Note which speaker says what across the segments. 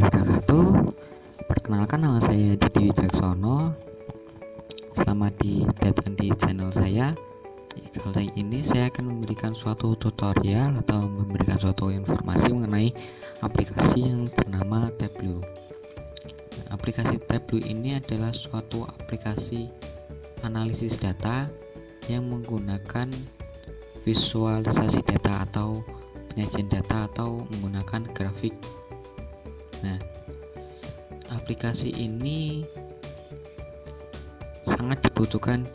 Speaker 1: wabarakatuh. Perkenalkan, nama saya Didi Wicaksono. Selamat datang di channel saya. Kali ini saya akan memberikan suatu tutorial atau memberikan suatu informasi mengenai aplikasi yang bernama Tableau. Aplikasi Tableau ini adalah suatu aplikasi analisis data yang menggunakan visualisasi data atau penyajian data atau menggunakan grafik. Nah, aplikasi ini sangat dibutuhkan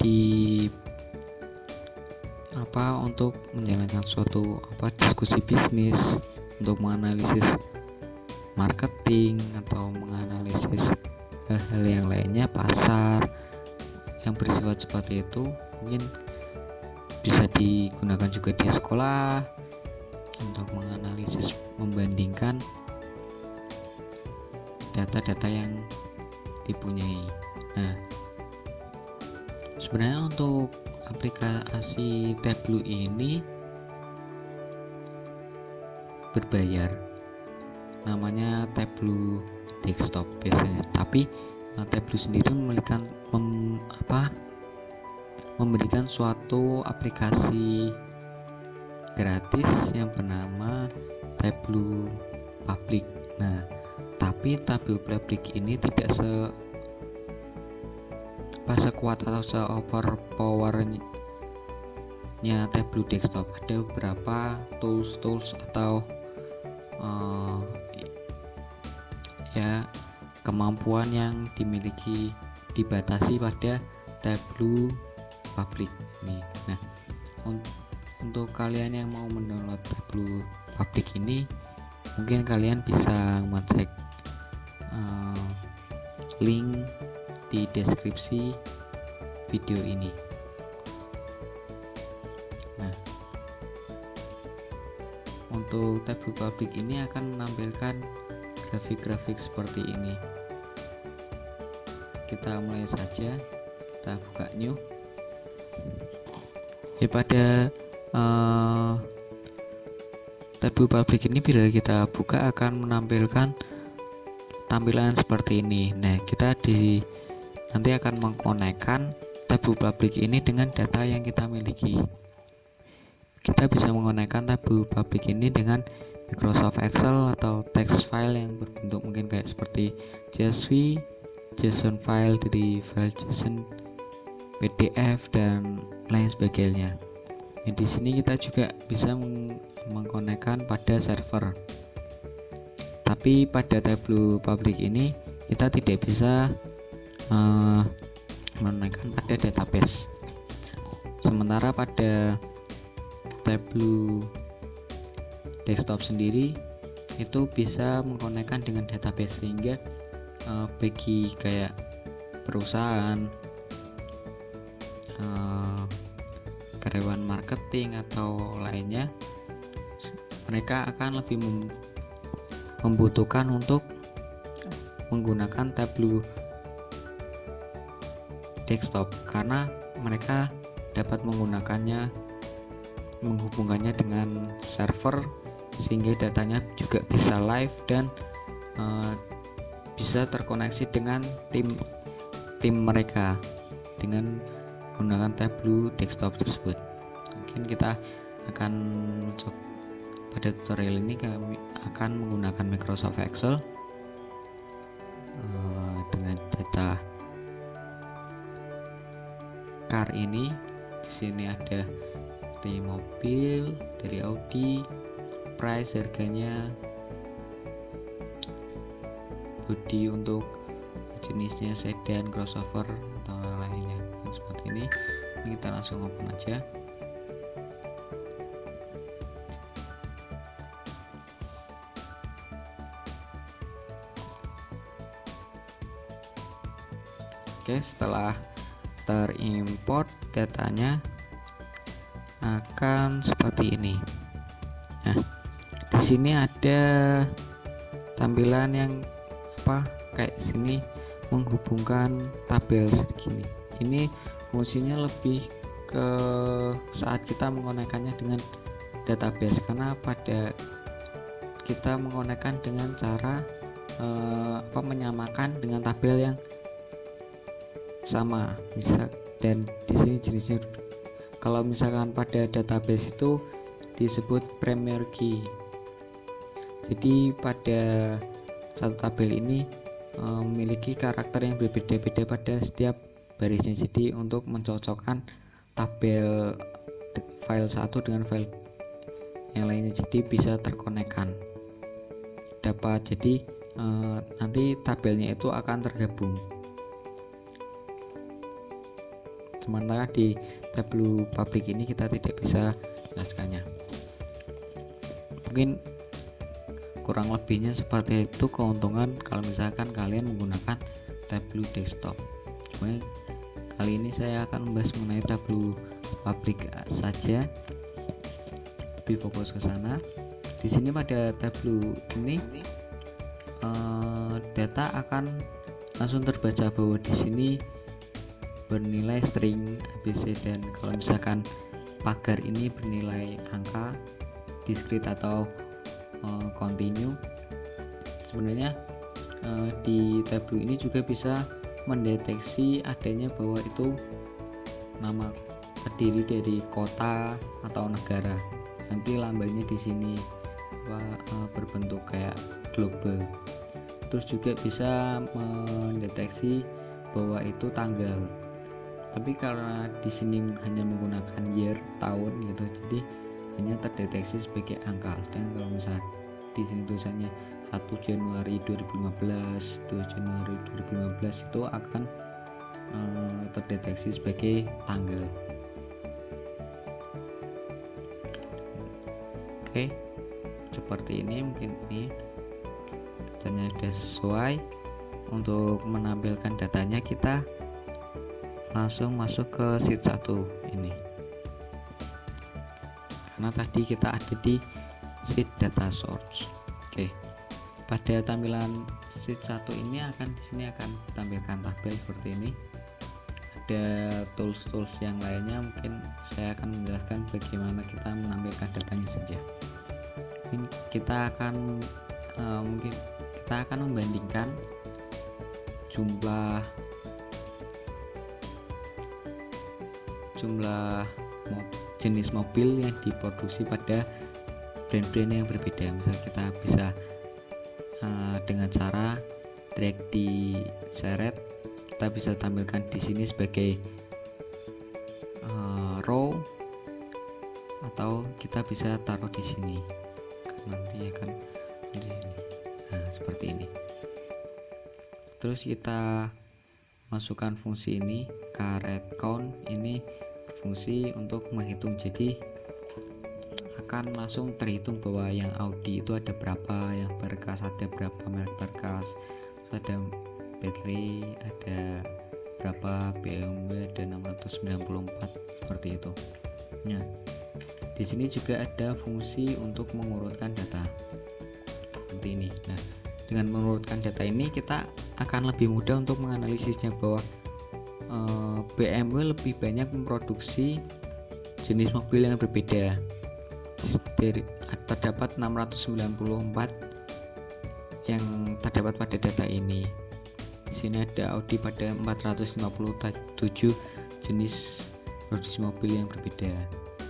Speaker 1: untuk menjalankan suatu diskusi bisnis, untuk menganalisis marketing atau menganalisis hal-hal yang lainnya, pasar yang bersifat seperti itu. Mungkin bisa digunakan juga di sekolah untuk menganalisis, membandingkan data-data yang dipunyai. Nah, sebenarnya untuk aplikasi Tableau ini berbayar, namanya Tableau Desktop biasanya. Tapi Tableau sendiri memberikan suatu aplikasi gratis yang bernama Tableau Public. Nah, tapi Tableau Public ini tidak sekuat atau se-overpowernya Tableau Desktop. Ada beberapa tools atau kemampuan yang dimiliki dibatasi pada Tableau Public ini. Nah, untuk kalian yang mau mendownload Tableau Public ini, mungkin kalian bisa mengecek link di deskripsi video ini. Nah, untuk Tableau Public ini akan menampilkan grafik-grafik seperti ini. Kita mulai saja, kita buka new. Pada Tableau Public ini, bila kita buka akan menampilkan tampilan seperti ini. Nah, kita nanti akan mengkonekkan Tableau Public ini dengan data yang kita miliki. Kita bisa mengkonekkan Tableau Public ini dengan Microsoft Excel atau text file yang berbentuk mungkin kayak seperti CSV, JSON file dari file JSON, PDF dan lain sebagainya. Di sini kita juga bisa mengkonekkan pada server. Tapi pada Tableau Public ini kita tidak bisa menggunakan pada database. Sementara pada Tableau Desktop sendiri itu bisa mengkonekkan dengan database, sehingga bagi kayak perusahaan, karyawan marketing atau lainnya, mereka akan lebih membutuhkan untuk menggunakan Tableau Desktop karena mereka dapat menghubungkannya dengan server, sehingga datanya juga bisa live dan bisa terkoneksi dengan tim mereka dengan menggunakan Tableau Desktop tersebut. Mungkin kita akan pada tutorial ini kami akan menggunakan Microsoft Excel dengan data car ini. Di sini ada dari mobil, dari Audi, price harganya, bodi untuk jenisnya sedan, crossover atau lainnya seperti ini. Kita langsung open aja. Oke, setelah terimport, datanya akan seperti ini. Nah, di sini ada tampilan yang kayak sini menghubungkan tabel segini. Ini fungsinya lebih ke saat kita mengonekkannya dengan database, karena pada kita mengonekkan dengan cara menyamakan dengan tabel yang sama. Dan di sini jenisnya, kalau misalkan pada database itu disebut primary key. Jadi pada satu tabel ini memiliki karakter yang berbeda-beda pada setiap barisnya. Jadi untuk mencocokkan tabel file satu dengan file yang lainnya, jadi bisa terkonekkan. Jadi nanti tabelnya itu akan tergabung. Sementara di tabel publik ini kita tidak bisa menjelaskannya. Mungkin kurang lebihnya seperti itu keuntungan kalau misalkan kalian menggunakan tableau desktop. Cuma kali ini saya akan membahas mengenai tableau publik saja, lebih fokus ke sana. Di sini pada tableau ini data akan langsung terbaca bahwa di sini bernilai string ABC, dan kalau misalkan pagar ini bernilai angka, discrete atau continue. Sebenarnya di tableau ini juga bisa mendeteksi adanya bahwa itu nama terdiri dari kota atau negara. Nanti lambangnya di sini berbentuk kayak global. Terus juga bisa mendeteksi bahwa itu tanggal. Tapi karena di sini hanya menggunakan year, tahun gitu, jadi hanya terdeteksi sebagai angka. Dan kalau misalnya di sini tulisannya 1 Januari 2015, 2 Januari 2015 itu akan terdeteksi sebagai tanggal. Oke, seperti ini. Mungkin ini datanya sudah sesuai. Untuk menampilkan datanya kita langsung masuk ke sheet 1 ini, karena tadi kita ada di sheet data source. Oke, pada tampilan sheet 1 ini di sini akan ditampilkan tabel seperti ini. Ada tools yang lainnya, mungkin saya akan menjelaskan bagaimana kita menampilkan datanya saja. Kita akan membandingkan jumlah jenis mobil yang diproduksi pada brand-brand yang berbeda. Misalnya kita bisa dengan cara drag di seret, kita bisa tampilkan di sini sebagai row, atau kita bisa taruh di sini. Nanti akan di sini. Nah, seperti ini. Terus kita masukkan fungsi ini, caret count. Ini fungsi untuk menghitung, jadi akan langsung terhitung bahwa yang Audi itu ada berapa, yang berkas ada berapa merek berkas, ada Bentley ada berapa, BMW ada 694, seperti itu. Nah, di sini juga ada fungsi untuk mengurutkan data seperti ini. Nah, dengan mengurutkan data ini kita akan lebih mudah untuk menganalisisnya, bahwa BMW lebih banyak memproduksi jenis mobil yang berbeda. Terdapat 694 yang terdapat pada data ini. Di sini ada Audi pada 457 jenis produksi mobil yang berbeda.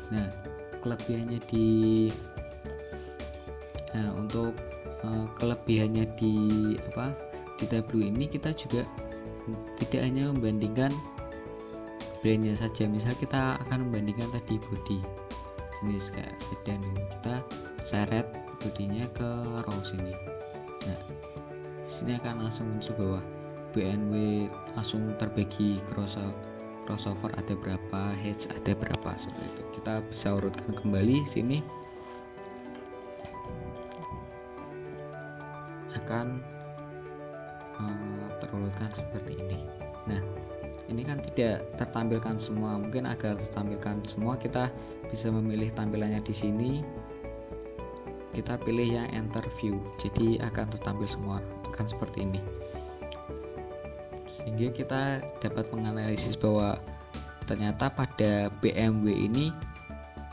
Speaker 1: Nah, kelebihannya untuk kelebihannya di tableau ini, kita juga tidak hanya membandingkan brandnya saja. Misal kita akan membandingkan tadi body jenis kayak sedan, kita seret bodinya ke row sini. Nah, sini akan langsung muncul bahwa BMW langsung terbagi crossover ada berapa, hatch ada berapa, seperti itu. Kita bisa urutkan kembali sini, akan terurutkan seperti ini. Nah, ini kan tidak tertampilkan semua. Mungkin agar tertampilkan semua, kita bisa memilih tampilannya di sini. Kita pilih yang enter view, jadi akan tertampil semua, akan seperti ini. Sehingga kita dapat menganalisis bahwa ternyata pada BMW ini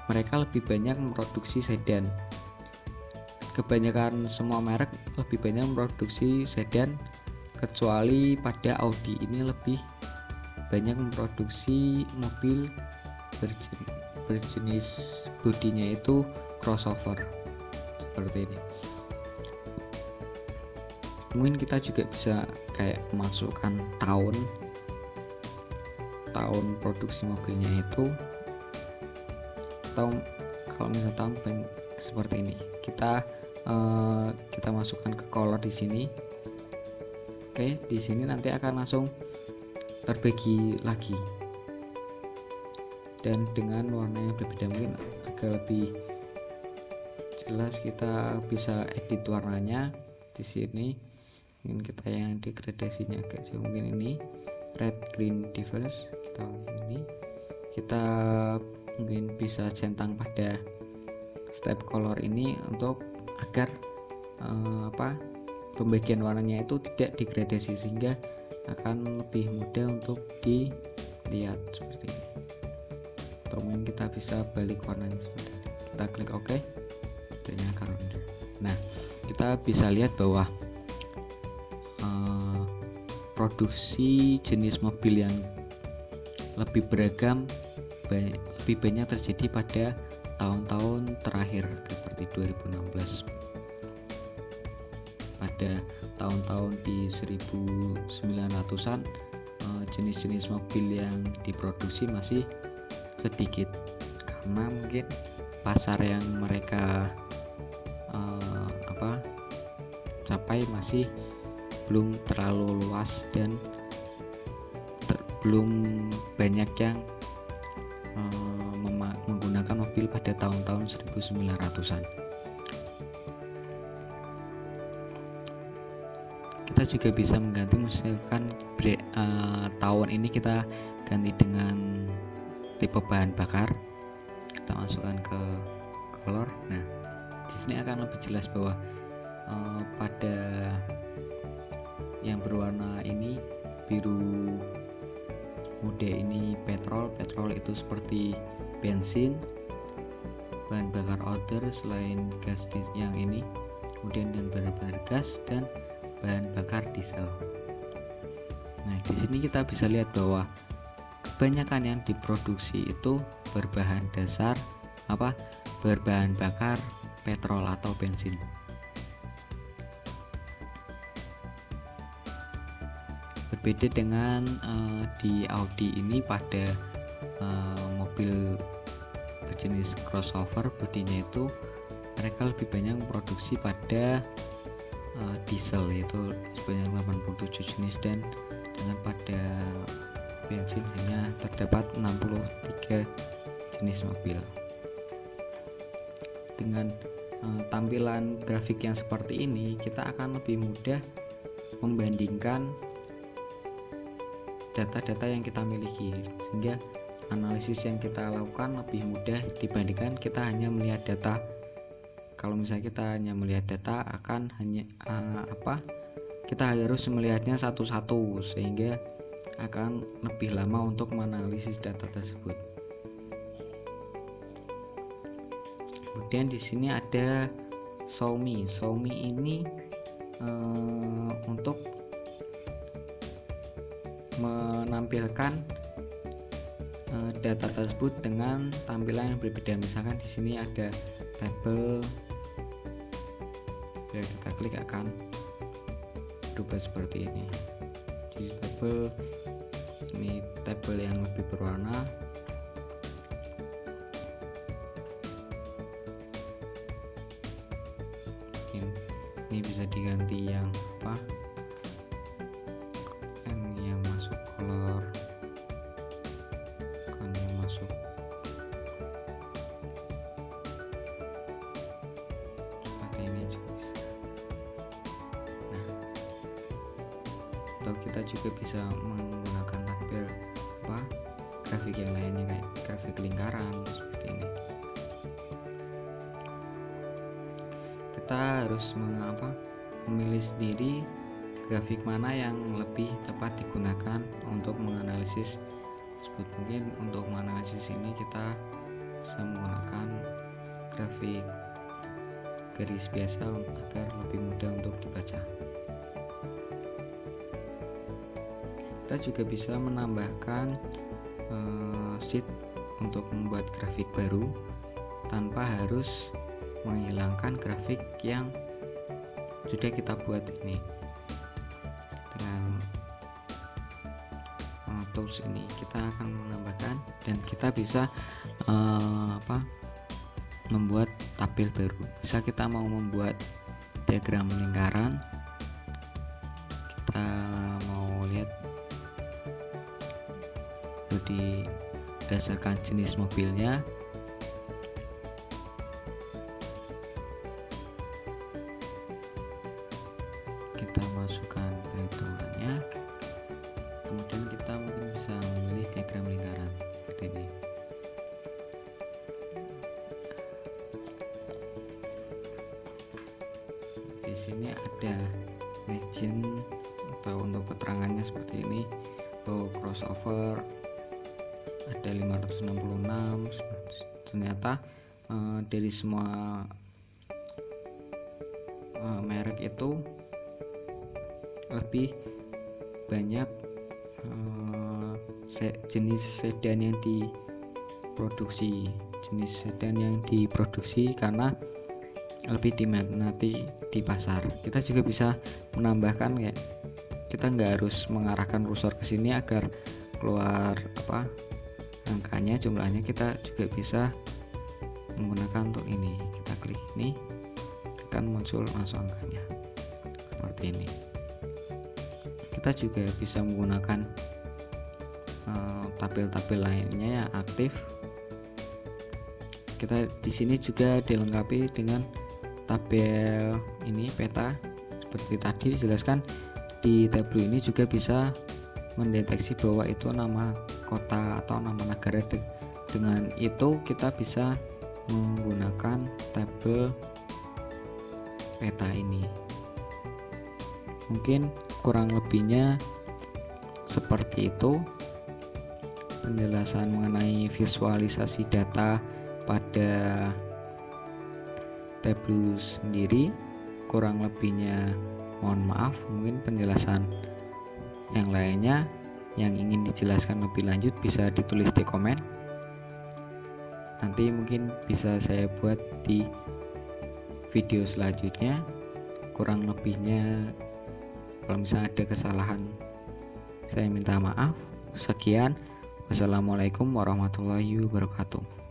Speaker 1: mereka lebih banyak memproduksi sedan. kebanyakan semua merek lebih banyak memproduksi sedan, kecuali pada Audi ini lebih banyak memproduksi mobil berjenis bodinya itu crossover seperti ini. Mungkin kita juga bisa kayak masukkan tahun produksi mobilnya itu, atau kalau misalnya tahun seperti ini kita masukkan ke color di sini. Oke, di sini nanti akan langsung terbagi lagi dan dengan warna yang berbeda, mungkin agak lebih jelas kita bisa edit warnanya di sini. Mungkin kita yang degradasinya agak jauh, mungkin ini red green diverse, kita mungkin bisa centang pada step color ini untuk agar pembagian warnanya itu tidak degradasi, sehingga akan lebih mudah untuk dilihat seperti ini. Atau mungkin kita bisa balik warnanya seperti ini. Kita klik OK, ternyata ronde. Nah, kita bisa lihat bahwa produksi jenis mobil yang lebih beragam lebih banyak terjadi pada tahun-tahun terakhir seperti 2016. Pada tahun-tahun di 1900-an jenis-jenis mobil yang diproduksi masih sedikit, karena mungkin pasar yang mereka capai masih belum terlalu luas dan belum banyak yang menggunakan mobil pada tahun-tahun 1900-an. Kita juga bisa mengganti, misalkan tahun ini kita ganti dengan tipe bahan bakar, kita masukkan ke color. Nah, di sini akan lebih jelas bahwa pada yang berwarna ini biru muda ini petrol itu seperti bensin, bahan bakar outdoor selain gas yang ini, kemudian dan bahan bakar gas dan bahan bakar diesel. Nah, di sini kita bisa lihat bahwa kebanyakan yang diproduksi itu berbahan bakar petrol atau bensin. Berbeda dengan di Audi ini, pada mobil berjenis crossover bodinya itu mereka lebih banyak memproduksi pada diesel, yaitu sebanyak 87 jenis, dan dengan pada bensin hanya terdapat 63 jenis mobil. Dengan tampilan grafik yang seperti ini, kita akan lebih mudah membandingkan data-data yang kita miliki, sehingga analisis yang kita lakukan lebih mudah dibandingkan kita hanya melihat data. Kalau misalnya kita hanya melihat data, akan hanya kita harus melihatnya satu-satu, sehingga akan lebih lama untuk menganalisis data tersebut. Kemudian di sini ada Show Me ini untuk menampilkan data tersebut dengan tampilan yang berbeda. Misalkan di sini ada tabel, bila kita klik akan berubah seperti ini. Di tabel ini, tabel yang lebih berwarna. Ini bisa diganti yang yang masuk color, yang masuk seperti ini juga bisa. Nah, atau kita juga bisa menggunakan tabel grafik yang lainnya, kayak grafik lingkaran seperti ini. Kita harus memilih sendiri grafik mana yang lebih tepat digunakan untuk menganalisis tersebut. Mungkin untuk menganalisis ini kita bisa menggunakan grafik garis biasa agar lebih mudah untuk dibaca. Kita juga bisa menambahkan sheet untuk membuat grafik baru tanpa harus menghilangkan grafik yang sudah kita buat ini. Dengan tools ini kita akan menambahkan dan kita bisa membuat tabel baru. Bisa kita mau membuat diagram lingkaran, kita mau lihat berdasarkan jenis mobilnya, kita masukkan perhitungannya, kemudian kita mungkin bisa memilih diagram lingkaran seperti ini. Di sini ada legend atau untuk keterangannya seperti ini, crossover ada 566. Ternyata dari semua merek itu lebih banyak jenis sedan yang diproduksi karena lebih diminati di pasar. Kita juga bisa menambahkan kayak kita nggak harus mengarahkan kursor ke sini agar keluar angkanya, jumlahnya. Kita juga bisa menggunakan untuk ini, kita klik ini akan muncul langsung angkanya seperti ini. Kita juga bisa menggunakan tabel-tabel lainnya yang aktif. Kita di sini juga dilengkapi dengan tabel ini peta seperti tadi dijelaskan. Di tabel ini juga bisa mendeteksi bahwa itu nama kota atau nama negara. Dengan itu kita bisa menggunakan tabel peta ini. Mungkin kurang lebihnya seperti itu penjelasan mengenai visualisasi data pada tableau sendiri. Kurang lebihnya mohon maaf. Mungkin penjelasan yang lainnya yang ingin dijelaskan lebih lanjut bisa ditulis di komen, nanti mungkin bisa saya buat di video selanjutnya. Kurang lebihnya kalau misalnya ada kesalahan saya minta maaf. Sekian, wassalamualaikum warahmatullahi wabarakatuh.